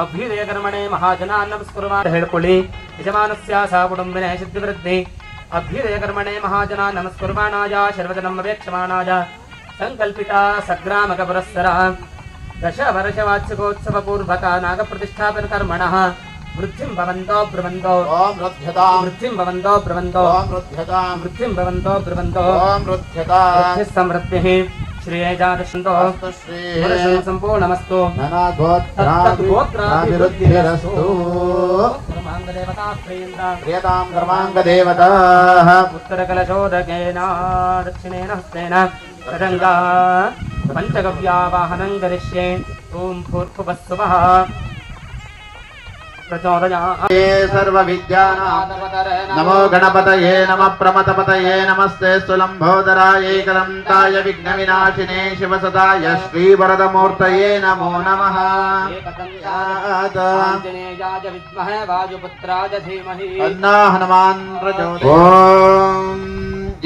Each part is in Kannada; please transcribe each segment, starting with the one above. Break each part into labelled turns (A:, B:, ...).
A: ಅಭ್ಯುದಯ ಕರ್ಮಣೆ ಮಹಾಜನಾನ್ನ ನಮಸ್ಕುರ್ವಾಣ ಹೇಳ್ಕೊಳ್ಳಿ. ಯಜಮಾನಸ್ಯ ಸಹ ಕುಟುಂಬಿನ ಸಿದ್ಧಿವೃದ್ಧಿ. ಅಭ್ಯುದಯ ಕರ್ಮಣೆ ಮಹಾಜನ ನಮಸ್ಕುರ್ವಾಣಾಯ ಶರ್ವಜನಂ ಅವೇಕ್ಷಮಾಣಾಯ ಸಂಕಲ್ಪಿತ ಸಗ್ರಾಮಕ ಪುರಸ್ಸರ ದಶ ವರ್ಷವಾರ್ಷಿಕೋತ್ಸವ ಪೂರ್ವಕ ನಾಗಪ್ರತಿಷ್ಠಾಪನ ಕರ್ಮಣಃ ವೃದ್ಧಿಂ ಭವಂತೋ ಬ್ರುವಂತೋ
B: ಓಂ ವೃದ್ಧ್ಯತಾಂ
A: ವೃದ್ಧಿಂ ಭವಂತೋ ಬ್ರುವಂತೋ
B: ಓಂ ವೃದ್ಧ್ಯತಾಂ
A: ವೃದ್ಧಿಂ ಭವಂತೋ ಬ್ರುವಂತೋ
B: ಓಂ ವೃದ್ಧ್ಯತಾಂ
A: ವೃದ್ಧಿಃ ಸಮೃದ್ಧಿಃ ಶ್ರೇಯಜಾತಶಂತೋ
B: ಶ್ರೀ
A: ಸಂಪೂರ್ಣಮಸ್ತು
B: ನನಗೋತ್ರಾಭಿವೃದ್ಧಿರಸ್ತು.
A: ಕರ್ಮಾಂಗದೇವತಾ
B: ಪ್ರಿಯತಾಂ ಕರ್ಮಾಂಗದೇವತಾಃ
A: ಉತ್ತರಕಲಶೋದಕೇನ ದಕ್ಷಿಣೇನ ಹಸ್ತೇನ ತದಂಗಾ ಪಂಚಗವ್ಯಾವಾಹನಂ ಗರಿಷ್ಯೆ. ಓಂ ಭೂರ್ಭುವಸ್ಸುವಃ ಪ್ರಚೋದಯಾತ್.
B: ಸರ್ವವಿದ್ಯಾನಾಂ ನಮೋ ಗಣಪತಯೇ ನಮಃ ಪ್ರಮಥಪತಯೇ ನಮಸ್ತೆ ಸುಲಂಬೋದರಾಯೈ ಕಲಂತಾಯ ವಿಘ್ನವಿನಾಶಿನೇ ಶಿವಸದಾಯ ಶ್ರೀವರದಮೂರ್ತಯೇ ನಮೋ ನಮಃ.
A: ಆಂಜನೇಯಾಯ ವಿದ್ಮಹೇ ವಾಯುಪುತ್ರಾಯ ಧೀಮಹಿ
B: ತನ್ನೋ ಹನುಮಾನ್ ಪ್ರಚೋದಯಾತ್. ಓಂ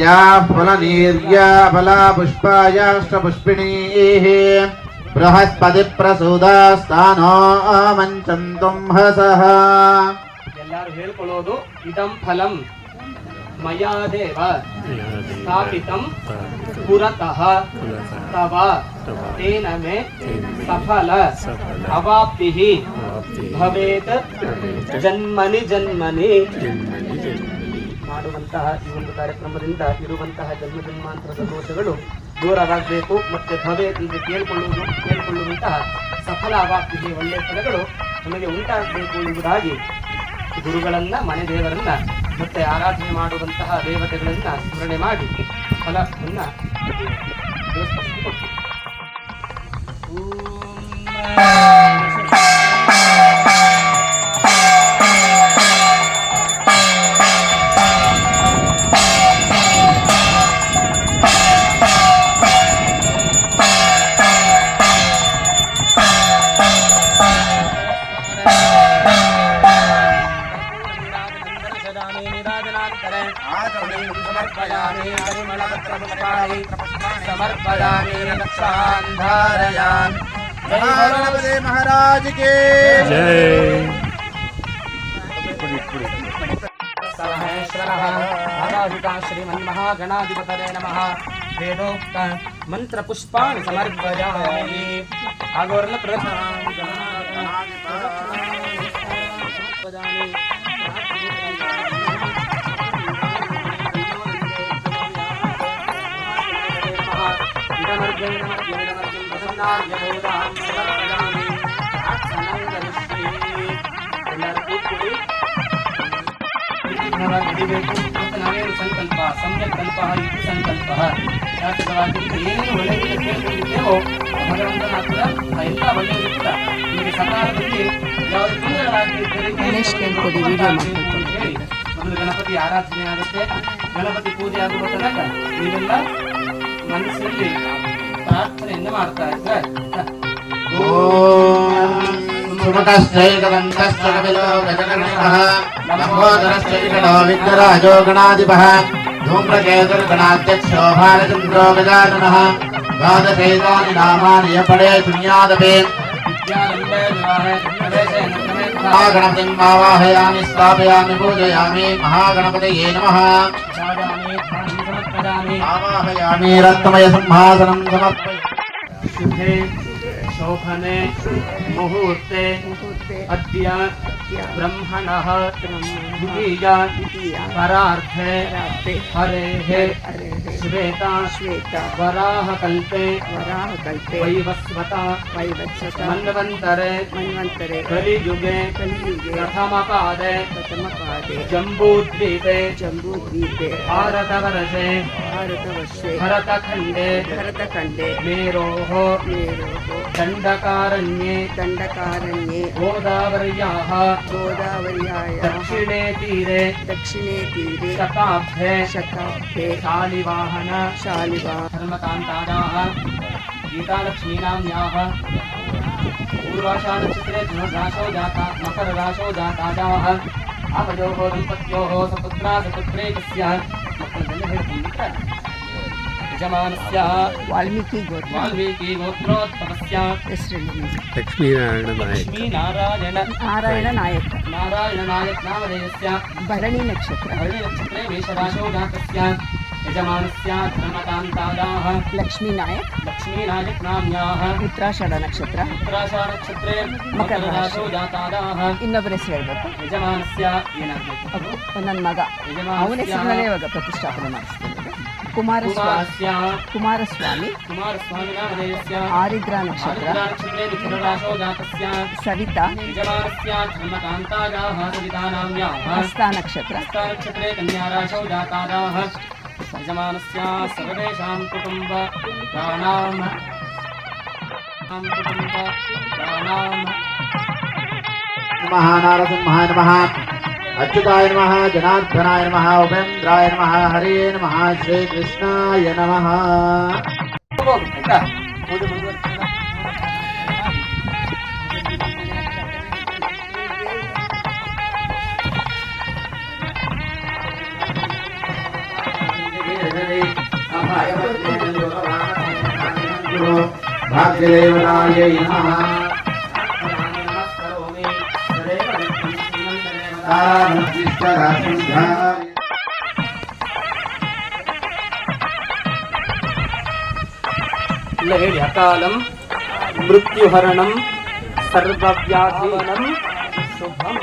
B: ಯಾ ಫಲನೀರ್ಯಾ ಫಲಾ ಪುಷ್ಪಾಯಾಷ್ಟಪುಷ್ಪಿಣೀಃ ಬೃಹಸ್ಪತಿ ಪ್ರಸೂದಾಸ್ತಾನೋ ಮಂಚಂತುಂ ಹಸಃ.
A: ಎಲ್ಲರೂ ಹೇಳ್ಕೊಳ್ಳೋದು ಇದಂ ಫಲಂ ಮಯಾ ದೇವ ಸ್ಥಾಪಿತಂ ಪುರತಃ ತವ ತೇನ ಮೇ ಸಫಲ ಅವಾಪ್ತಿಃ ಭವೇತ್ ಜನ್ಮನಿ ಜನ್ಮನಿ. ಮಾಡುವಂತಹ ಈ ಒಂದು ಕಾರ್ಯಕ್ರಮದಿಂದ ಇರುವಂತಹ ಜನ್ಮ ಜನ್ಮಾಂತರದ ದೋಷಗಳು ದೂರವಾಗಬೇಕು. ಮತ್ತೆ ಭವೇತ್ ಎಂದು ಕೇಳಿಕೊಳ್ಳುವಂತಹ ಸಫಲ ಅವಾಪ್ತಿಗೆ ಒಳ್ಳೆಯ ಫಲಗಳು ನಮಗೆ ಉಂಟಾಗಬೇಕು ಎಂಬುದಾಗಿ ಗುರುಗಳನ್ನ, ಮನೆ ದೇವರನ್ನ ಮತ್ತೆ ಆರಾಧನೆ ಮಾಡುವಂತಹ ದೇವತೆಗಳನ್ನ ಸ್ಮರಣೆ ಮಾಡಿ ಫಲವನ್ನ ಕೊಡ್ತೀವಿ. समर्पयामि रक्षां धारयामि.
B: जय गणपति महाराज की
C: जय.
A: सर्वेश्वरः आराधिता श्रीमन्महागणाधिपतये नमः. वेदोक्त मंत्र पुष्पाणि समर्पयामि. आगोरल ಸಂಕಲ್ಪ ಸಮ್ಯಕ್ ಕಲ್ಪ ಇದು ಸಂಕಲ್ಪ ಶಾಶ್ವತವಾಗಿ ಏನೇನು ಒಳ್ಳೆಯದನ್ನು ಕೇಳಿಕೊಂಡಿದ್ದೇವೋ ಭಗವಂತನ ಹತ್ರ ಎಲ್ಲ ಒಳ್ಳೆಯದು ಕೂಡ ನಿಮಗೆ ಸಕಾಲದಲ್ಲಿ ಯಾವುದು ತೊಂದರೆಗಳಾಗದಿದ್ದರೆ ಹೇಳಿ ಮೊದಲು ಗಣಪತಿ ಆರಾಧನೆ ಆಗುತ್ತೆ. ಗಣಪತಿ ಪೂಜೆ ಆಗುವ ತನಕ ನೀವೆಲ್ಲ ಮನಸ್ಸಲ್ಲಿ ಪ್ರಾರ್ಥನೆಯನ್ನು ಮಾಡ್ತಾ ಇದ್ರೆ
B: विघ्नराजो गणाधिपः धूम्रकेतुर्गणाध्यक्षो भालचन्द्रो गजाननः. द्वादशैतानि नामानि य पठे शून्यादपि महागणपतिं आवाहयामि स्थापयामि पूजयामि. महागणपतये नमः. आवाहयामि रत्नमय सिंहासनं समर्पयामि.
A: शोभने मुहूर्ते अद्य ब्रह्मणः द्वितीया परार्थे हरेः श्वेता वराहकल्पे वैवस्वता मन्वन्तरे कलियुगे प्रथमपादे जम्बूद्वीपे भारतवर्षे भरतखण्डे मेरोः दण्डकारण्ये गोदावर्याः दक्षिणे तीरे शताब्धे शालिवाहन धर्मकान्तायाः गीतालक्ष्मीनाम्याः पूर्वाषाढनक्षत्रे धनुर्राशौ जाता मकरराशौ जातायाः आवयोः दम्पत्योः सपुत्रा सपुत्रे तस्य ಯಜಮಾನಸ್ಯ
C: ವಾಲ್ಮೀಕಿ ಗೋತ್ರ
A: ವಾಲ್ಮೀಕಿ ಗೋತ್ರೋದ್ಭವಸ್ಯ
C: ಲಕ್ಷ್ಮೀನಾರಾಯಣ ನಾಯಕ
A: ನಾರಾಯಣ ನಾಯಕ್ ನಾಮಧೇಯಸ್ಯ
C: ಭರಣಿ ನಕ್ಷತ್ರ
A: ಭರಣಿ ನಕ್ಷತ್ರೆ ಮೇಷರಾಶೋ ಜಾತಸ್ಯ ಯಜಮಾನಸ್ಯ ಧರ್ಮಕಾಂತಾದಾಃ
C: ಲಕ್ಷ್ಮೀ ನಾಯಕ್
A: ನಾಮ್ಯಾಃ
C: ಉತ್ತರಾಷಾಢ ನಕ್ಷತ್ರ
A: ಉತ್ತರಾಷಾಢ ನಕ್ಷತ್ರೆ
C: ಮಕರ
A: ಮಕರರಾಶೋ ಜಾತಾದಾಃ
C: ಇನ್ನೊಬ್ಬರ ಹೆಸರು ಹೇಳ್ಬೇಕು.
A: ಯಜಮಾನಸ್ಯ ಏನಾಗಬೇಕು
C: ನನ್ನ ಮಗ ಅವನ ಹೆಸರಿನಲ್ಲೇ ಇವಾಗ ಪ್ರತಿಷ್ಠಾಪನೆ ಮಾಡಿಸ್ತೇನೆ. ಕುಮಾರಸ್ವಾಮಿ
A: ನಾಮಧೇಯಸ್ಯ
C: ಆರಿದ್ರ ನಕ್ಷತ್ರ
A: ನಕ್ಷತ್ರೆ ಮಿಥುನರಾಶೋ ಜಾತಸ್ಯ
C: ಸವಿತಾ
A: ಯಜಮಾನಸ್ಯ ಧರ್ಮಕಾಂತಾದಾಃ ಸವಿತಾ ನಾಮ್ಯಾಃ
C: ಹಸ್ತ ನಕ್ಷತ್ರ
A: ನಕ್ಷತ್ರೆ ಕನ್ಯಾರಾಶೋ ಜಾತಾದಾಃ ಯಜಮಾನಸ್ಯ ಸರ್ವೇಷಾಂ ಕುಟುಂಬ ಪ್ರಾಣಾಂ
B: नमः नारसिंहाय नमः अच्युताय नमः जनार्दनाय नमः उपेन्द्राय नमः हरे नमः श्रीकृष्णाय नमः
A: ಆಯ್ತಾ ಪೂಜೆ
B: भाग्यदेवतायै नमः
A: ಇಲ್ಲ ಹೇಳಿ. ಅಕಾಲಂ ಮೃತ್ಯುಹರಣಂ ಸರ್ವವ್ಯಾಧಿವನಂ ಶುಭಂ.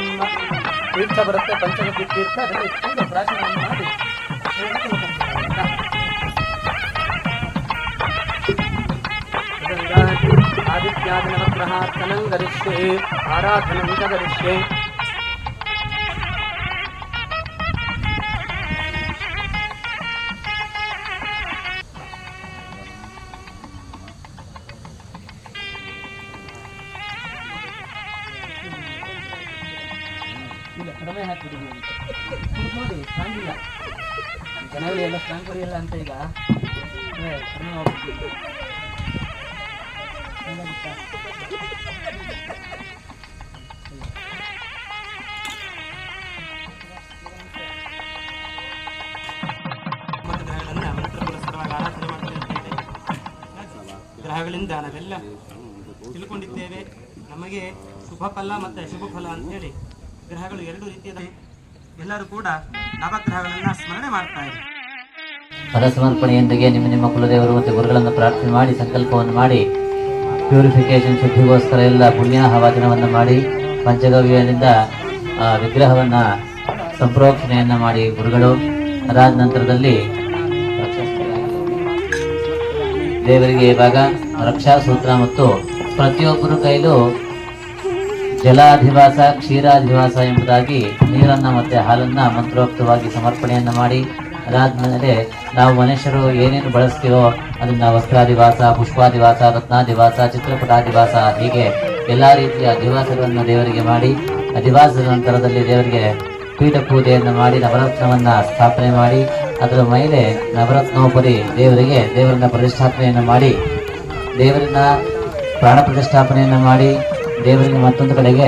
A: ತೀರ್ಥ ಬರುತ್ತೆ, ಪಂಚಗತಿ ತೀರ್ಥ. ಅದರಲ್ಲಿ ತುಂಬ ಪ್ರಾಚೀನ ಮಾಡಿ ಆದಿತ್ಯಾದಿನವಗ್ರಹಾರ್ಚನಂ ಗರಿಷ್ಯೆ ಆರಾಧನಂ ಚ ಗರಿಷ್ಯೆ. ಇಲ್ಲ ಕಡಿಮೆ ಹಾಕಿಬಿಡಿ ಅಂತ ನೋಡಿ. ಸ್ಟ್ರಾಂಗ್ ಇಲ್ಲ, ಜನಗಳು ಎಲ್ಲ ಸ್ಟ್ರಾಂಗ್ ಬರೆಯಲ್ಲ ಅಂತ ಈಗ ಕಡಿಮೆ ಹೋಗ್ಬಿಟ್ಟು ಗ್ರಹಗಳಿಂದ ನಾವೆಲ್ಲ ತಿಳ್ಕೊಂಡಿದ್ದೇವೆ. ನಮಗೆ ಶುಭ ಫಲ ಮತ್ತು ಅಶುಭ ಫಲ ಅಂತೇಳಿ ಗ್ರಹಗಳು ಎರಡು ರೀತಿಯ. ಎಲ್ಲರೂ ಕೂಡ ನವಗ್ರಹಗಳನ್ನ ಸ್ಮರಣೆ ಮಾಡ್ತಾ ಇದ್ದಾರೆ.
D: ಪದ ಸಮರ್ಪಣೆಯೊಂದಿಗೆ ನಿಮ್ಮ ಕುಲದೇವರು ಮತ್ತು ಗುರುಗಳನ್ನು ಪ್ರಾರ್ಥನೆ ಮಾಡಿ ಸಂಕಲ್ಪವನ್ನು ಮಾಡಿ ಪ್ಯೂರಿಫಿಕೇಶನ್ ಶುದ್ಧಿಗೋಸ್ಕರ ಎಲ್ಲ ಪುಣ್ಯಾಹವಾಚನವನ್ನು ಮಾಡಿ ಪಂಚಗವ್ಯದಿಂದ ವಿಗ್ರಹವನ್ನು ಸಂಪ್ರೋಕ್ಷಣೆಯನ್ನು ಮಾಡಿ ಗುರುಗಳು. ಅದಾದ ನಂತರದಲ್ಲಿ ದೇವರಿಗೆ ಇವಾಗ ರಕ್ಷಾಸೂತ್ರ ಮತ್ತು ಪ್ರತಿಯೊಬ್ಬರ ಕೈಲೂ ಜಲಾಧಿವಾಸ ಕ್ಷೀರಾಧಿವಾಸ ಎಂಬುದಾಗಿ ನೀರನ್ನು ಮತ್ತು ಹಾಲನ್ನು ಮಂತ್ರೋಕ್ತವಾಗಿ ಸಮರ್ಪಣೆಯನ್ನು ಮಾಡಿ ಅದಾದ್ಮೇಲೆ ನಾವು ಮನುಷ್ಯರು ಏನೇನು ಬಳಸ್ತೀವೋ ಅದನ್ನ ವಸ್ತ್ರಾದಿವಾಸ, ಪುಷ್ಪಾದಿವಾಸ, ರತ್ನಾದಿವಾಸ, ಚಿತ್ರಪಟಾದಿವಾಸ ಹೀಗೆ ಎಲ್ಲ ರೀತಿಯ ಅಧಿವಾಸಗಳನ್ನು ದೇವರಿಗೆ ಮಾಡಿ ಅಧಿವಾಸದ ನಂತರದಲ್ಲಿ ದೇವರಿಗೆ ಪೀಠ ಪೂಜೆಯನ್ನು ಮಾಡಿ ನವರತ್ನವನ್ನು ಸ್ಥಾಪನೆ ಮಾಡಿ ಅದರ ಮೇಲೆ ನವರತ್ನೋಪರಿ ದೇವರನ್ನ ಪ್ರತಿಷ್ಠಾಪನೆಯನ್ನು ಮಾಡಿ ದೇವರನ್ನ ಪ್ರಾಣ ಪ್ರತಿಷ್ಠಾಪನೆಯನ್ನು ಮಾಡಿ ದೇವರಿಗೆ ಮತ್ತೊಂದು ಕಡೆಗೆ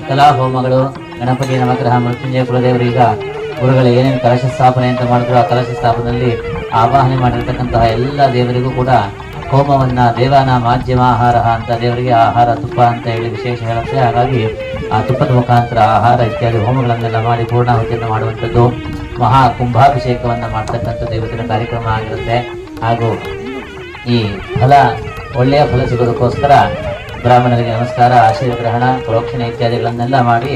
D: ಕಲಾ ಹೋಮಗಳು, ಗಣಪತಿ ನವಗ್ರಹ ಮೃತ್ಯುಂಜಯ ಕುಲದೇವರೀಗ ಗುರುಗಳ ಏನೇನು ಕಲಶ ಸ್ಥಾಪನೆ ಅಂತ ಮಾಡಿದ್ರು ಆ ಕಲಶ ಸ್ಥಾಪನೆಯಲ್ಲಿ ಆವಾಹನೆ ಮಾಡಿರ್ತಕ್ಕಂತಹ ಎಲ್ಲ ದೇವರಿಗೂ ಕೂಡ ಹೋಮವನ್ನ ದೇವಾನ ಮಾಧ್ಯಮ ಆಹಾರ ಅಂತ ದೇವರಿಗೆ ಆಹಾರ ತುಪ್ಪ ಅಂತ ಹೇಳಿ ವಿಶೇಷ ಹೇಳುತ್ತೆ. ಹಾಗಾಗಿ ಆ ತುಪ್ಪದ ಮುಖಾಂತರ ಆಹಾರ ಇತ್ಯಾದಿ ಹೋಮಗಳನ್ನೆಲ್ಲ ಮಾಡಿ ಪೂರ್ಣಾಹುತಿಯನ್ನು ಮಾಡುವಂಥದ್ದು, ಮಹಾ ಕುಂಭಾಭಿಷೇಕವನ್ನು ಮಾಡ್ತಕ್ಕಂಥದ್ದು ಇವತ್ತಿನ ಕಾರ್ಯಕ್ರಮ ಆಗಿರುತ್ತೆ. ಹಾಗೂ ಈ ಫಲ ಒಳ್ಳೆಯ ಫಲ ಸಿಗೋದಕ್ಕೋಸ್ಕರ ಬ್ರಾಹ್ಮಣರಿಗೆ ನಮಸ್ಕಾರ, ಆಶೀರ್ಗ್ರಹಣ, ಪ್ರೋಕ್ಷಣೆ ಇತ್ಯಾದಿಗಳನ್ನೆಲ್ಲ ಮಾಡಿ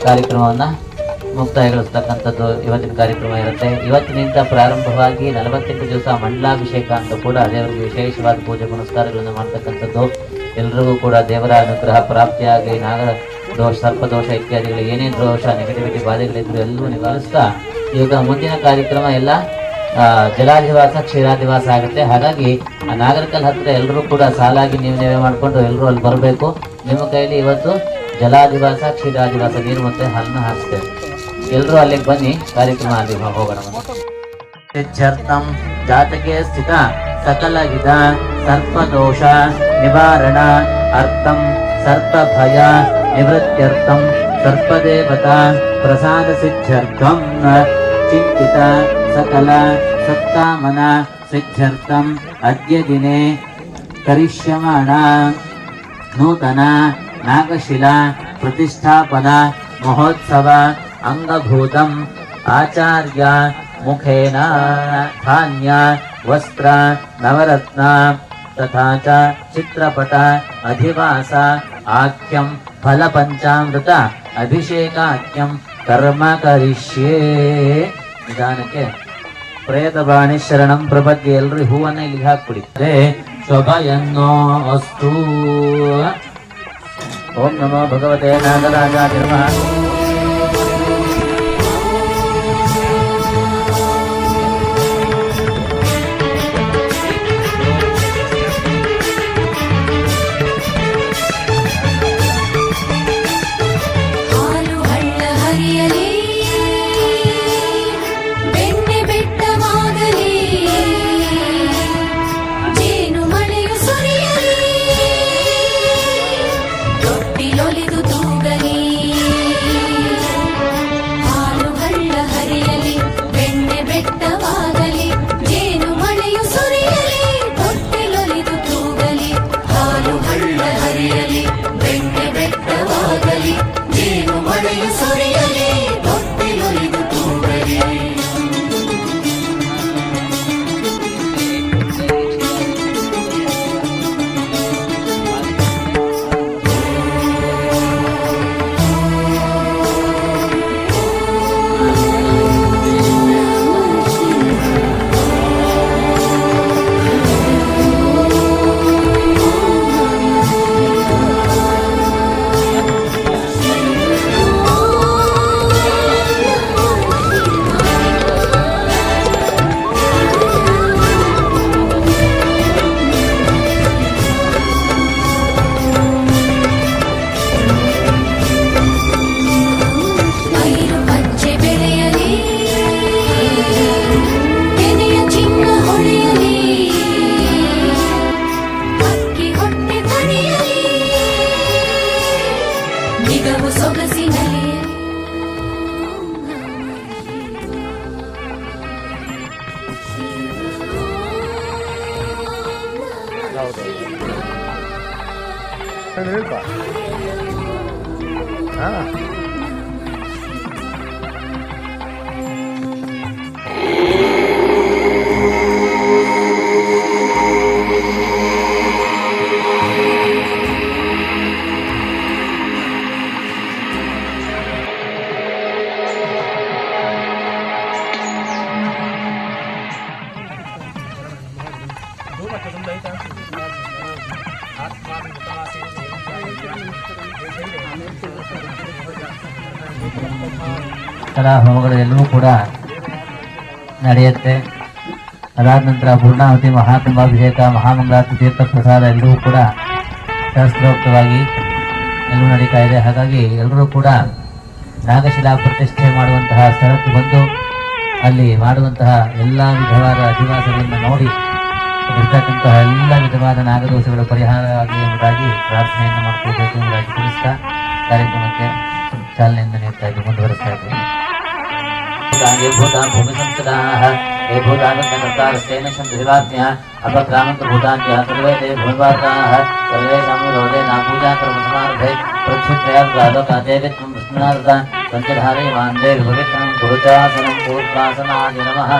D: ಕಾರ್ಯಕ್ರಮವನ್ನು ಮುಕ್ತಾಯಗೊಳಿಸ್ತಕ್ಕಂಥದ್ದು ಇವತ್ತಿನ ಕಾರ್ಯಕ್ರಮ ಇರುತ್ತೆ. ಇವತ್ತಿನಿಂದ ಪ್ರಾರಂಭವಾಗಿ 48 ದಿವಸ ಮಂಡಲಾಭಿಷೇಕ ಅಂತ ಕೂಡ ದೇವರಿಗೆ ವಿಶೇಷವಾದ ಪೂಜೆ ಪುನಸ್ಕಾರಗಳನ್ನು ಮಾಡ್ತಕ್ಕಂಥದ್ದು. ಎಲ್ಲರಿಗೂ ಕೂಡ ದೇವರ ಅನುಗ್ರಹ ಪ್ರಾಪ್ತಿಯಾಗಿ ನಾಗರ ದೋಷ, ಸರ್ಪದೋಷ ಇತ್ಯಾದಿಗಳು ಏನೇ ದೋಷ, ನೆಗೆಟಿವಿಟಿ ಬಾಧೆಗಳಿದ್ರು ಎಲ್ಲವೂ ನಿವಾರಿಸ್ತಾ ಈಗ ಮುಂದಿನ ಕಾರ್ಯಕ್ರಮ ಎಲ್ಲ ಜಲಾಧಿವಾಸ ಕ್ಷೀರಾಧಿವಾಸ ಆಗುತ್ತೆ. ಹಾಗಾಗಿ ಆ ನಾಗರಿಕಲ್ ಹತ್ರ ಎಲ್ಲರೂ ಕೂಡ ಸಾಲಾಗಿ ನೀವೇ ಮಾಡಿಕೊಂಡು ಎಲ್ಲರೂ ಅಲ್ಲಿ ಬರಬೇಕು. ನಿಮ್ಮ ಕೈಲಿ ಇವತ್ತು ಜಲಾಧಿವಾಸ ಕ್ಷೀರಾಧಿವಾಸ ನೀರು ಮತ್ತೆ ಹಾಲನ್ನ ಹಾಕ್ತೇವೆ. ಎಲ್ಲರೂ ಅಲ್ಲಿಗೆ ಬನ್ನಿ, ಕಾರ್ಯಕ್ರಮ ಅಲ್ಲಿ ಹೋಗೋಣ. ಜಾತಕೆ ಸ್ಥಿತ ಸಕಲ ವಿಧ ಸರ್ಪದೋಷ ನಿವಾರಣ ಅರ್ಥಂ ಸರ್ಪಭಯ ನಿವೃತ್ತ್ಯರ್ಥಂ ಸರ್ಪದೇವತಾ ಪ್ರಸಾದ ಸಿದ್ಧ್ಯರ್ಥಂ ಚಿಂತಿತ ಸಕಲ ಸತ್ಕಾಮನ सिद्ध्यर्थम् अद्य दिने करिष्यमाणा नूतन नागशिला प्रतिष्ठापना महोत्सव अंगभूतम् आचार्य मुखेन धान्य वस्त्र नवरत्न तथा च चित्रपट अधिवास आख्यं फलपंचामृत अभिषेकाख्यं कर्म करिष्ये निदानಕ್ಕೆ ಪ್ರೇತವಾಣಿ ಶರಣಂ ಪ್ರಪದ್ಯೆ ಎಲ್ಲರೂ ಹೂವನ್ನ ಇಲ್ಲಿ ಹಾಕ್ಬಿಡಿ ಶೋಭಯನ್ನೋ ಅಸ್ತು ಓಂ ನಮೋ ಭಗವತೆ ನಾಗರಾಜಾಯ ನಮಃ ಕಲಾ ಹೋಮಗಳು ಎಲ್ಲವೂ ಕೂಡ ನಡೆಯುತ್ತೆ. ಅದಾದ ನಂತರ ಪೂರ್ಣಾಹುತಿ ಮಹಾಕುಂಭಾಭಿಷೇಕ ಮಹಾಮಂಗಳಾರತಿ ತೀರ್ಥ ಪ್ರಸಾದ ಎಲ್ಲವೂ ಕೂಡ ಶಾಸ್ತ್ರೋಕ್ತವಾಗಿ ಎಲ್ಲವೂ ನಡೀತಾ ಇದೆ. ಹಾಗಾಗಿ ಎಲ್ಲರೂ ಕೂಡ ನಾಗಶಿಲಾ ಪ್ರತಿಷ್ಠೆ ಮಾಡುವಂತಹ ಸ್ಥಳಕ್ಕೆ ಬಂದು ಅಲ್ಲಿ ಮಾಡುವಂತಹ ಎಲ್ಲ ವಿಧವಾದ ಅಧಿವಾಸಗಳನ್ನು ನೋಡಿ ಇರ್ತಕ್ಕಂತಹ ಎಲ್ಲ ವಿಧವಾದ ನಾಗದೋಷಗಳ ಪರಿಹಾರ ಆಗಲಿ ಎಂಬುದಾಗಿ ಪ್ರಾರ್ಥನೆಯನ್ನು ಮಾಡ್ಕೊಳ್ಬೇಕು ಎಂಬುದಾಗಿ ತಿಳಿಸ್ತಾ ಕಾರ್ಯಕ್ರಮಕ್ಕೆ ಚಾಲನೆಯನ್ನು ನೀಡ್ತಾ ಇದ್ದು ಮುಂದುವರಿಸ್ತಾ ಇದ್ದೀವಿ. ಭೂಮಿ ಸಂಸ್ಥಾಃ हे भूतागतकर्तारस्तेन शब्दविवाद्यः अपक्रामन्तभूतान्त्यः सर्वे ते भूमिवार्ताः सर्वेषां विरोधे नापूजा कर्मसमारभे प्रक्षुत्रयालोकादे वित्वं विष्णुनादता पञ्चधारयमान् देवि पवित्रं गुरुचासनं पूर्वासनाय नमः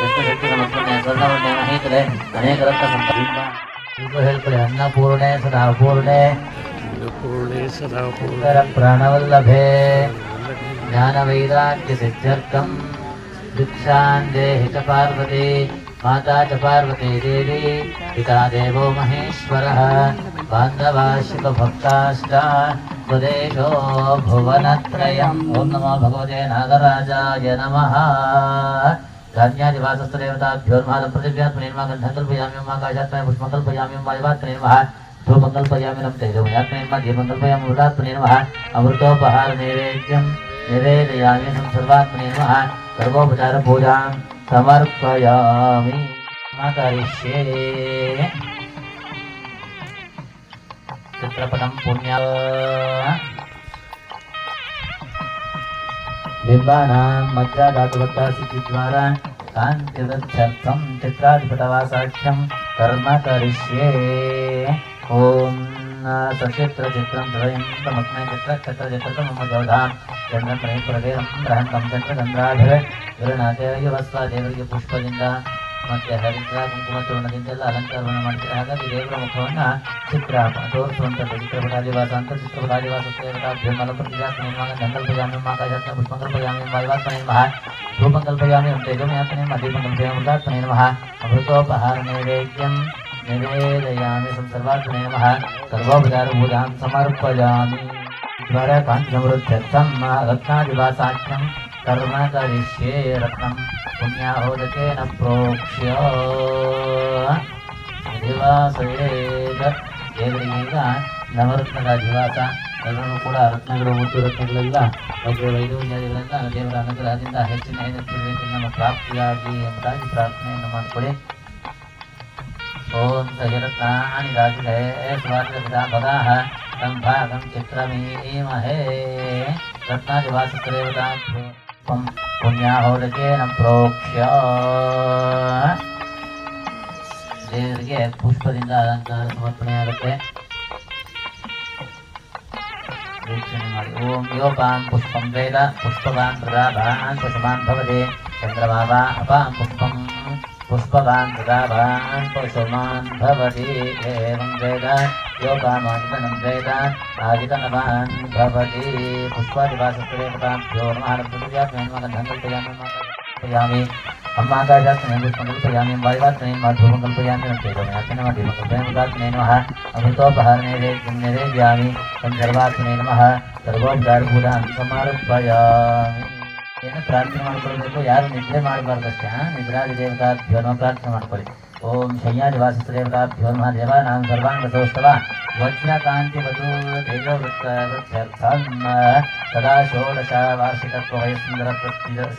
D: विष्णुशक्तिसमर्पणे स्वर्णवर्णे महीतले अनेकरत्नसम्पन्न ಹೇಳ್ಕೊಳ್ಳಿ ಅನ್ನಪೂರ್ಣೆ ಸದಾಪೂರ್ಣೆ ಪ್ರಾಣವಲ್ಲಭೆ ಜ್ಞಾನವೈರಾಗ್ಯ ಸಿದ್ಧ್ಯರ್ಥಂ दीक्षां देहि च पार्वती माता च पार्वती देवी पिता देवो महेश्वरः बान्धवाशिवभक्ताश्च स्वदेशो भुवनत्रयम् ॐ नमो भगवते नागराजाय नमः धान्यादिवासस्थदेवताभ्यो नमः पृथिव्यात्मनेर्मा गन्धं कल्पयामि आकाशात्मने पुष्पं कल्पयामि वायुवात्मने नमः धूपं कल्पयामि तेजोमयात्मने दीपं कल्पयामि मृतात्मने नमः अमृतोपहार नैवेद्यं निवेदयामि सर्वात्मने नमः सर्वोपचार पूजां समर्पयामि करिष्ये चित्रपटं पुण्य बिम्बानां मज्जा धातुवत्ता सिद्धिद्वारा कान्तिवृद्ध्यर्थं चित्राधिपतवासाख्यं कर्म करिष्ये ॐ सचित्रचित्रं त्रयं तमस्मै चित्रक्षत्रचित्रं मम जोधां चन्द्रं प्रणीपुरदेवं रहन्तं चन्द्रचन्द्राभिः विरणाते युवस्व देवರಿಗೆ ಪುಷ್ಪದಿಂದ ಮತ್ತೆ ಹರಿದ್ರ ಕುಂಕುಮ ಚೂರ್ಣದಿಂದೆಲ್ಲ ಅಲಂಕಾರವನ್ನು ಮಾಡ್ತಾರೆ. ಹಾಗಾಗಿ ದೇವರ ಮುಖವನ್ನು ಚಿತ್ರ ತೋರಿಸುವಂಥದ್ದು ಚಿತ್ರಪಟಾದಿವಾಸ ಅಂತ ಚಿತ್ರಪಟಾದಿವಾಸ ಸೇವತಾಭ್ಯೋ ಮಲಪ್ರತಿಜಾತ್ಮನೇ ಮಗ ಗಂಗಲ್ಪಯಾಮಿ ಆಕಾಶಾತ್ಮ ಪುಷ್ಪಂಕಲ್ಪಯಾಮಿ ವಾಯುವಾತ್ಮನೇ ನಮಃ ಧೂಪಂಕಲ್ಪಯಾಮಿ ತೇಜೋಮ್ಯಾತ್ಮನೇ ದೀಪಂಕಲ್ಪಯಾಮಿ ಉದಾತ್ಮನೇ ನಮಃ ಅಮೃತೋಪಹಾರ ನೈವೇದ್ಯಂ ನಿವೇದಯಾಮಿ ಸಂಸರ್ವಾತ್ಮನೇ ನಮಃ ಸರ್ವೋಪಚಾರಭೂತಾಂ ಸಮರ್ಪಯಾಮಿ ದ್ವಾರ ಕಾಂತಿಸಮೃದ್ಧರ್ಥಂ ರತ್ನಾದಿವಾಸಾಖ್ಯಂ कर्म करिष्ये रत्नं पुण्याहोदकेन प्रोक्ष्य ದಿವಾಸೇದ ದೇವರಿಗೀಗ ನವರತ್ನದ ದಿವಾಸ ಎಲ್ಲರೂ ಕೂಡ ರತ್ನಗಳು ಮುತ್ತು ರತ್ನಗಳೆಲ್ಲ ವೈದೂರ್ಯಾದಿಗಳೆಲ್ಲ ದೇವರ ಅನುಗ್ರಹದಿಂದ ಹೆಚ್ಚಿನ ನಮ್ಮ ಪ್ರಾಪ್ತಿಯಾಗಿ ಎಂಬುದಾಗಿ ಪ್ರಾರ್ಥನೆಯನ್ನು ಮಾಡಿಕೊಳ್ಳಿ. ಓಂ ಸಹಿರತ್ನಾನಿ ರಾಜಿರೇ ಸ್ವಾರ್ಗದ ಭಗಾಹ ಸಂಭಾಗಂ ಚಿತ್ರಮೀಮಹೇ ರತ್ನಾದಿವಾಸದೇವತಾಭ್ಯೋ ಪುಣ್ಯಾಹೋದಕೇನ ಪ್ರೋಕ್ಷ್ಯ ದೇವರಿಗೆ ಪುಷ್ಪದಿಂದ ಅಲಂಕಾರ ಸಮರ್ಪಣೆಯಾಗುತ್ತೆ. ವೀಕ್ಷಣೆ ಮಾಡಿ. ಓಂ ಯೋಪಾಂ ಪುಷ್ಪಂ ವೇದ ಪುಷ್ಪವಾನ್ ಪ್ರದಾಭಾನ್ ಪಶುಮಾನ್ ಭವದೆ ಚಂದ್ರಮಾವಾ ಅಪಾಂ ಪುಷ್ಪಂ पुष्पवान् प्रदाभान् पशुमान् भवति एवं वेद योपामादितनं वेद आदितनवान् भवति पुष्पादिवासदेवताभ्यो नमः रत्नपूजात्मने मगन्धङ्कल्पयामि अम्माकाशात्मने पुष्पङ्कल्पयामि वायुवात्मने धूपङ्कल्पयामि तेजोमयात्मने दीपङ्कल्पयामि नमः अमृतोपहारनैवेद्यं निवेदयामि सर्वात्मने नमः सर्वोपचारभूतान् समर्पयामि. ಏನು ಪ್ರಾರ್ಥನೆ ಮಾಡ್ಕೊಳ್ಬೇಕು, ಯಾರು ನಿದ್ರೆ ಮಾಡಬಾರ್ದಷ್ಟೇ. ನಿದ್ರಾದಿ ದೇವತಾಭ್ಯೋ ನಮಃ ಪ್ರಾರ್ಥನೆ ಮಾಡ್ಕೊಳ್ಳಿ. ಓಂ ಶಯ್ಯಾದಿವಾಸದೇವತಾಭ್ಯೋ ನಮಃ ದೇವಾನಾಂ ಸರ್ವಾಂಗಸೌಸ್ತವ ವಜ್ರಕಾಂತಿವಧೂ ತೇಜೋವೃತ್ತರ್ಥಂ ಸದಾ ಷೋಡಶ ವಾರ್ಷಿಕತ್ವ ವಯಸ್ಸುಂದರ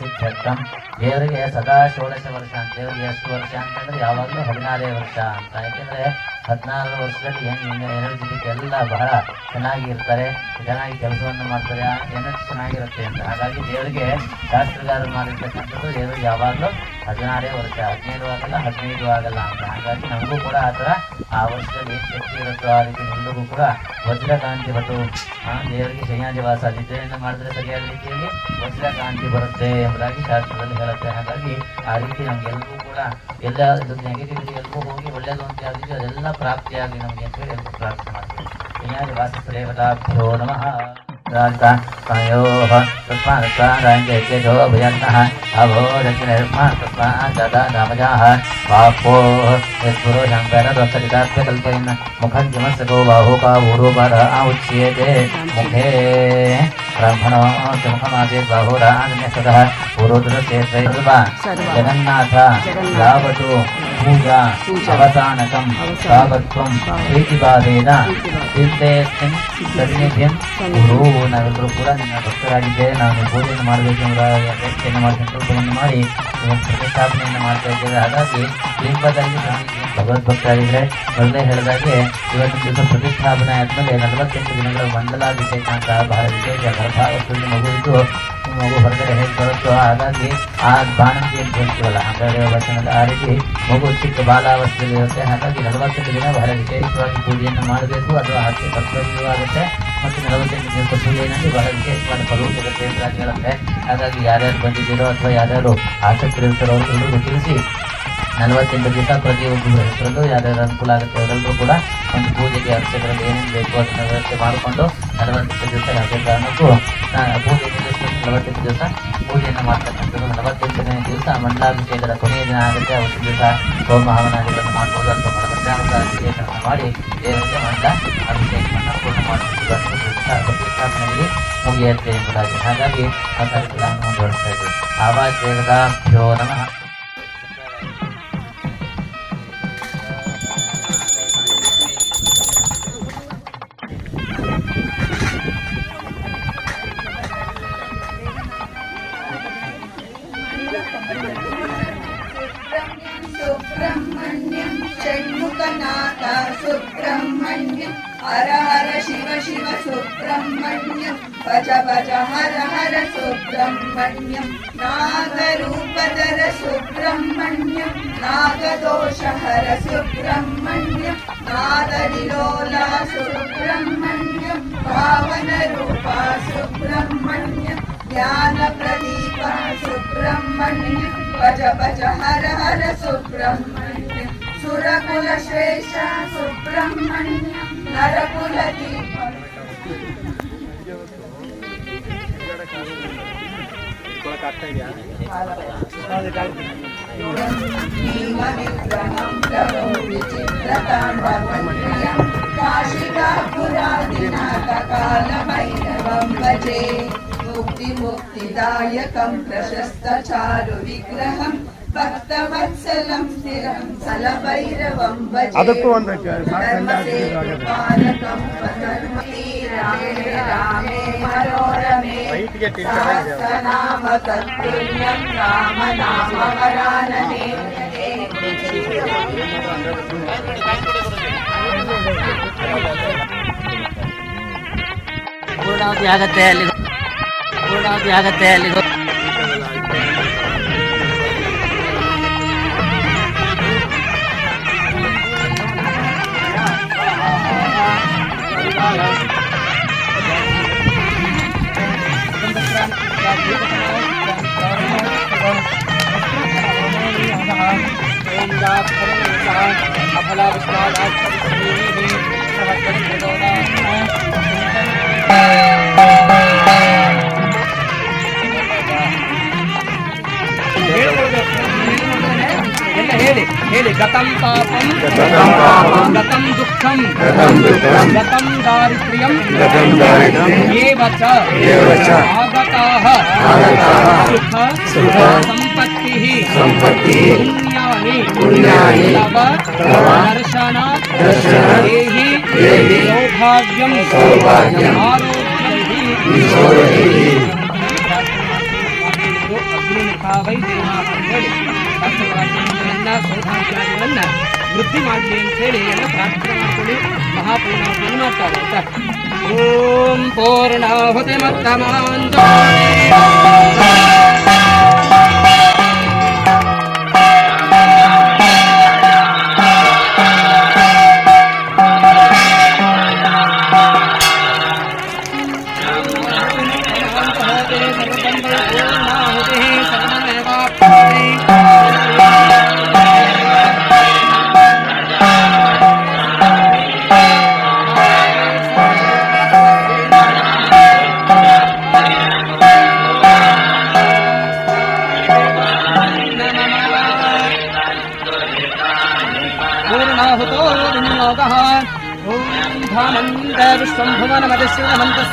D: ಸಿದ್ಧರ್ಥಂ. ದೇವರಿಗೆ ಸದಾ 16 ವರ್ಷ ಅಂತ. ದೇವರಿಗೆ ಎಷ್ಟು ವರ್ಷ ಅಂತಂದ್ರೆ ಯಾವಾಗಲೂ 16 ವರ್ಷ ಅಂತ. ಯಾಕೆಂದರೆ 14 ವರ್ಷದಲ್ಲಿ ಎನರ್ಜೆಟಿಕ್ ಎಲ್ಲ ಬಹಳ ಚೆನ್ನಾಗಿ ಇರ್ತಾರೆ, ಚೆನ್ನಾಗಿ ಕೆಲಸವನ್ನು ಮಾಡ್ತಾರೆ, ಎನರ್ಜಿ ಚೆನ್ನಾಗಿರುತ್ತೆ ಅಂತ. ಹಾಗಾಗಿ ದೇವರಿಗೆ ಶಾಸ್ತ್ರಗಾರರು ಮಾಡಿರ್ತಕ್ಕಂಥದ್ದು ದೇವರಿಗೆ ಯಾವಾಗಲೂ 16 ವರ್ಷ, 17 ಆಗಲ್ಲ 15 ಆಗಲ್ಲ ಅಂತ. ಹಾಗಾಗಿ ನಮಗೂ ಕೂಡ ಆ ಥರ ಆ ವರ್ಷದಲ್ಲಿ ಏನು ಶಕ್ತಿ ಇರುತ್ತೋ ಆ ರೀತಿ ನಿಮಗೂ ಕೂಡ ವಜ್ರಕಾಂತಿ ಮತ್ತು ದೇವರಿಗೆ ಶಯ್ಯಾದಿವಾಸ ನಿದ್ರೆಯನ್ನು ಮಾಡಿದ್ರೆ ಸರಿಯಾದ ರೀತಿಯಲ್ಲಿ ವಜ್ರಕಾಂತಿ ಬರುತ್ತೆ ಎಂಬುದಾಗಿ ಶಾಸ್ತ್ರದಲ್ಲಿ ಹೇಳುತ್ತೆ. ಹಾಗಾಗಿ ಆ ರೀತಿ ನಮಗೆಲ್ಲರಿಗೂ ಕೂಡ ಎಲ್ಲ ನೆಗೆಟಿವಿಟಿ ಎಲ್ಲರೂ ಹೋಗಿ ಒಳ್ಳೆಯದು ಅಂತ ಯಾವ್ದಿದೆಯೋ ಅದೆಲ್ಲ ಪ್ರಾಪ್ತಿಯಾಗಿ ನಮಗೆ ಅಂತೇಳಿ ಎಲ್ಲರೂ ಪ್ರಾರ್ಥನೆ ಮಾಡ್ತೀವಿ. ಶಯ್ಯಾದಿವಾಸದೇವತಾಭ್ಯೋ ನಮಃ तयोः तस्मादस्वाराञ्जो भयन्तः अभोदक्षिणस्मात् तस्मात् दामजाः बाहो यत्पुरुषं परदोषरिताभ्यकल्पयन् मुखं किमस्तको बाहुकावूरोपाद उच्येते मुखे ब्राह्मणो मुखमासीत् बाहुरान्यस्ततः पूर्वोदरस्य जगन्नाथ यावतु पूजा अवसानकं तावत्त्वं प्रीतिपादेन तीर्थेऽस्मिन् सन्निधिं ಗುರು. ನಾವೆಲ್ಲರೂ ಕೂಡ ನಿನ್ನ ಭಕ್ತರಾಗಿದ್ದೇವೆ, ನಾವು ಪೂಜೆಯನ್ನು ಮಾಡಬೇಕೆಂಬ ಅಪೇಕ್ಷೆಯನ್ನು ಮಾಡಿ ಸಂಕಲ್ಪವನ್ನು ಮಾಡಿ ಪ್ರತಿಷ್ಠಾಪನೆಯನ್ನು ಮಾಡ್ತಾ ಇದ್ದೇವೆ. ಹಾಗಾಗಿ ಲಿಂಗದಲ್ಲಿ ಭಗವದ್ಭಕ್ತರಾಗಿದ್ದರೆ ಮೊದಲೇ ಹೇಳಿದಾಗೆ ಇವತ್ತಿನ ದಿವಸ ಪ್ರತಿಷ್ಠಾಪನೆ ಆದಮೇಲೆ 48 ದಿನಗಳ ಮಂಡಲಾಭಿಷೇಕ ಅಂತ ಬಹಳ ವಿಶೇಷ. ಗರ್ಭಾವಸ್ಥೆಯಲ್ಲಿ ಮಗುವಿದ್ದು ಮಗು ಹೊರಗಡೆ ಹೇಗೆ ಬರುತ್ತೋ ಹಾಗಾಗಿ ಆ ಬಾಣಂತಿ ಅಂತ ಹೇಳ್ತೀವಲ್ಲ ಹಾಗಾಗಿ ವಚನದ ಆ ರೀತಿ ಮಗು ಚಿಕ್ಕ ಬಾಲಾವಸ್ಥೆಯಲ್ಲಿ ಇರುತ್ತೆ. ಹಾಗಾಗಿ 48 ದಿನ ಬಹಳ ವಿಶೇಷವಾಗಿ ಪೂಜೆಯನ್ನು ಮಾಡಬೇಕು, ಅದು ಹಾಕಿ ಕರ್ತವ್ಯವೂ ಆಗುತ್ತೆ. ಮತ್ತು 48 ದಿವಸ ಪೂಜೆಯಲ್ಲಿ ಬಹಳ ವಿಶೇಷವಾದ ಫಲವೂ ಸಿಗುತ್ತೆ ಅಂತ ಹೇಳುತ್ತೆ. ಹಾಗಾಗಿ ಯಾರ್ಯಾರು ಬಂದಿದ್ದೀರೋ ಅಥವಾ ಯಾರ್ಯಾರು ಆಸಕ್ತರಿರ್ತಾರೋ ಅವರೆಲ್ಲರಿಗೂ ತಿಳಿಸಿ 48 ದಿವಸ ಪ್ರತಿಯೊಬ್ಬರು ಹೆಸರಲ್ಲೂ ಯಾರ್ಯಾರು ಅನುಕೂಲ ಆಗುತ್ತೆ ಅವರೆಲ್ಲರೂ ಕೂಡ ಒಂದು ಪೂಜೆಗೆ ಅರ್ಚಕರಲ್ಲಿ ಏನೇನು ಬೇಕು ಅದನ್ನು ವ್ಯವಸ್ಥೆ ಮಾಡಿಕೊಂಡು 48 ದಿವಸ ಯಾವುದೇ ಕಾರಣಕ್ಕೂ ಪೂಜೆ ನಿಲ್ಲಿಸಿ 48 ದಿವಸ ಪೂಜೆಯನ್ನು ಮಾಡ್ತಕ್ಕಂಥದ್ದು. 48ನೇ ದಿವಸ ಮಂಡಲಾಭಿಷೇಕದ ಕೊನೆಯ ದಿನ ಆಗುತ್ತೆ. ಅವತ್ತು ದಿವಸ ಹೋಮ ಹವನಾದಿಗಳನ್ನು ಮಾಡ್ಬೋದು ಅಥವಾ ಮಧ್ಯಾಹ್ನದ ಅಭಿಷೇಕವನ್ನು ಮಾಡಿ ದೇವರಿಗೆ ಮಂಡಲ ಅಭಿಷೇಕವನ್ನು ಪೂರ್ಣ ಮಾಡುವುದು ಪ್ರತಿಷ್ಠಾಪನೆಯಲ್ಲಿ ಮುಗಿಯುತ್ತೆ ಎಂಬುದಾಗಿ. ಹಾಗಾಗಿ ಆ ಕಾರ್ಯಕ್ರಮವನ್ನು ಮುಂದುವರಿಸ್ತಾ ಇದ್ದೀವಿ. ಆವಾಸ್ ದೇವತಾಭ್ಯೋ ನಮಃ.
E: सुब्रह्मण्यं षण्मुखनाथ सुब्रह्मण्यं हर हर शिव शिव सुब्रह्मण्यं भज भज हर हर सुब्रह्मण्यं नागरूपधर सुब्रह्मण्यं नागदोषहर सुब्रह्मण्यं नादविलोला सुब्रह्मण्यं पावनरूपा सुब्रह्मण्यं ज्ञानप्रदीपा सुब्रह्मण्यं भज भज हर हर सुब्रह्मण्यं सुरकुलश्रेष्ठ सुब्रह्मण्यं नरकुलदीप भीमविग्रहं प्रभो विचित्रताण्डवमण्डलं काशिकापुरादिनाथकालभैरवं भजे मुक्तिदायकं प्रशस्तचारुविग्रहं भक्तवत्सलं स्थिरं सलभैरवं भजे धर्मसेतुपालकं स्वधर्मते रामे रामे मनोरमे सहस्रनाम तत्तुल्यं राम नाम वरानने
D: ಪೂರ್ಣಾವತಿ ಆಗತ್ತೆ ಅಲ್ಲಿಗೆ
A: ಹೇಳಿ ಗತಂ ಪಾಪಂ ಗತಂ ದುಃಖಂ ಗತಂ ದಾರಿದ್ರ್ಯಂ ಏವ ಚ ಆಗತಾಃ ಸುಖ ಸಂಪತ್ತಿಃ ಪುಣ್ಯಾನಿ ತವ ದರ್ಶನಾತ್ ದೇಹಿ ಸೌಭಾಗ್ಯಂ ಆರೋಗ್ಯಂ ಅಗ್ನಿಮುಖಾವೈ ದೇಹಾಃ ಅಂತೇಳಿ ಸೌಭಾಗ್ಯಗಳನ್ನ ವೃದ್ಧಿ ಮಾಡಲಿ ಅಂತ ಹೇಳಿ ಎಲ್ಲ ಪ್ರಾರ್ಥನೆ ಮಾಡ್ಕೊಳ್ಳಿ. ಮಹಾಪೂರ್ಣಾಹುತಿಯನ್ನು ಮಾಡ್ತಾರೆ ಆಯ್ತಾ. ಓಂ ಪೂರ್ಣಾಹುತಿ ಮತ್ತಮಾಂತ विश्वम्भुवनमधिश्रीरमन्तः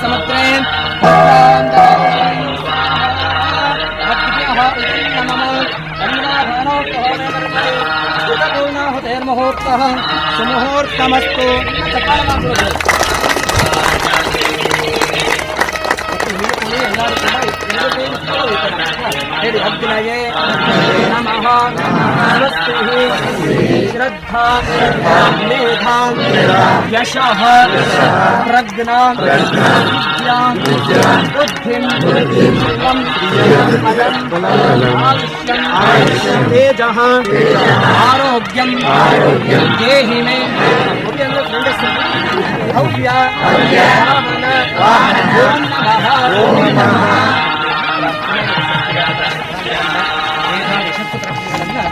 A: पूर्णाहुतेर्मुहूर्तः सुमुहूर्तमस्तु. अग्नये नमः. स्वस्तिः श्रद्धा मेधा यशः प्रज्ञा विद्या बुद्धिं आयुष्यं तेजः आरोग्यं देहि मे भव्य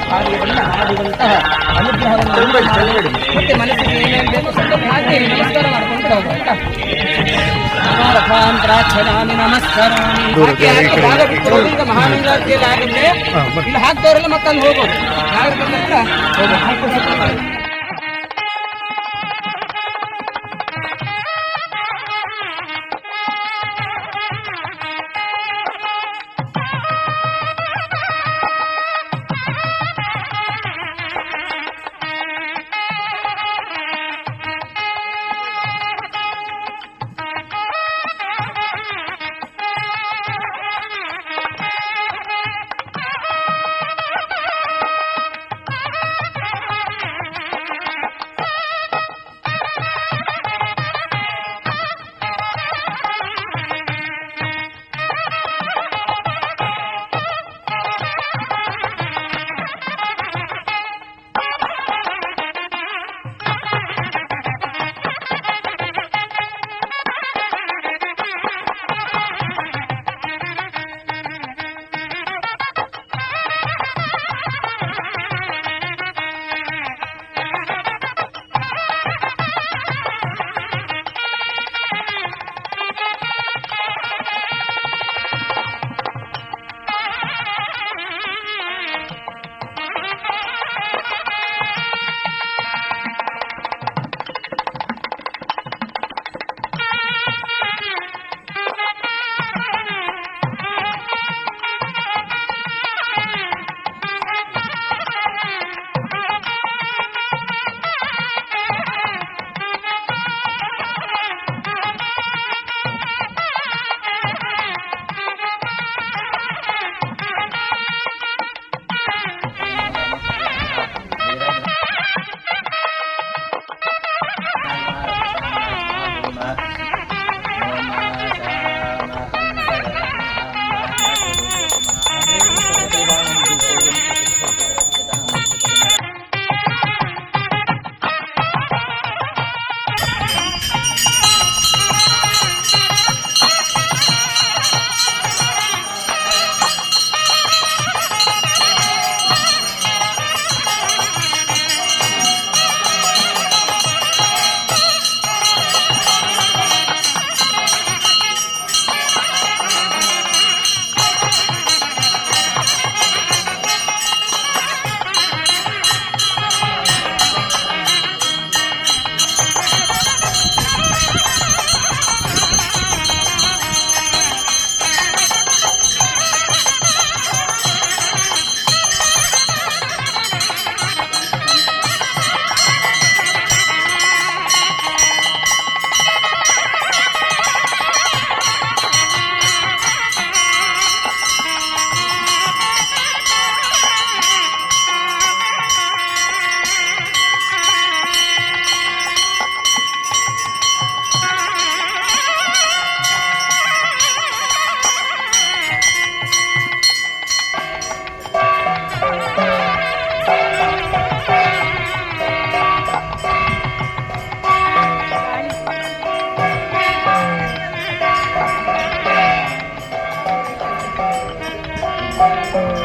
A: ಕಾರ್ಯವನ್ನು ಮಾಡುವಂತಹ ಅನುಗ್ರಹವನ್ನು ಮತ್ತೆ ಮನಸ್ಸಿಗೆ ಏನೇನು ಬೇಕು ಸ್ವಲ್ಪ ಹಾಕಿ ನಮಸ್ಕಾರ ಮಾಡ್ಕೊಂಡು ಹೋಗುವಂತ ರಥಾಂತರಾಕ್ಷರಾಮಿ ನಮಸ್ಕಾರಾಮಿ ಹಾಕಿ ಭಾಗ ಬಿಟ್ಟು ಈಗ ಮಹಾಮಂಗಳಾರತಿಯಲ್ಲಿ ಆಗುತ್ತೆ. ಇಲ್ಲಿ ಹಾಕ್ದವರೆಲ್ಲ ಮತ್ತಲ್ಲಿ ಹೋಗೋದು ಯಾರು ಬಂದ ಹೋಗೋದು. ಮಹಾ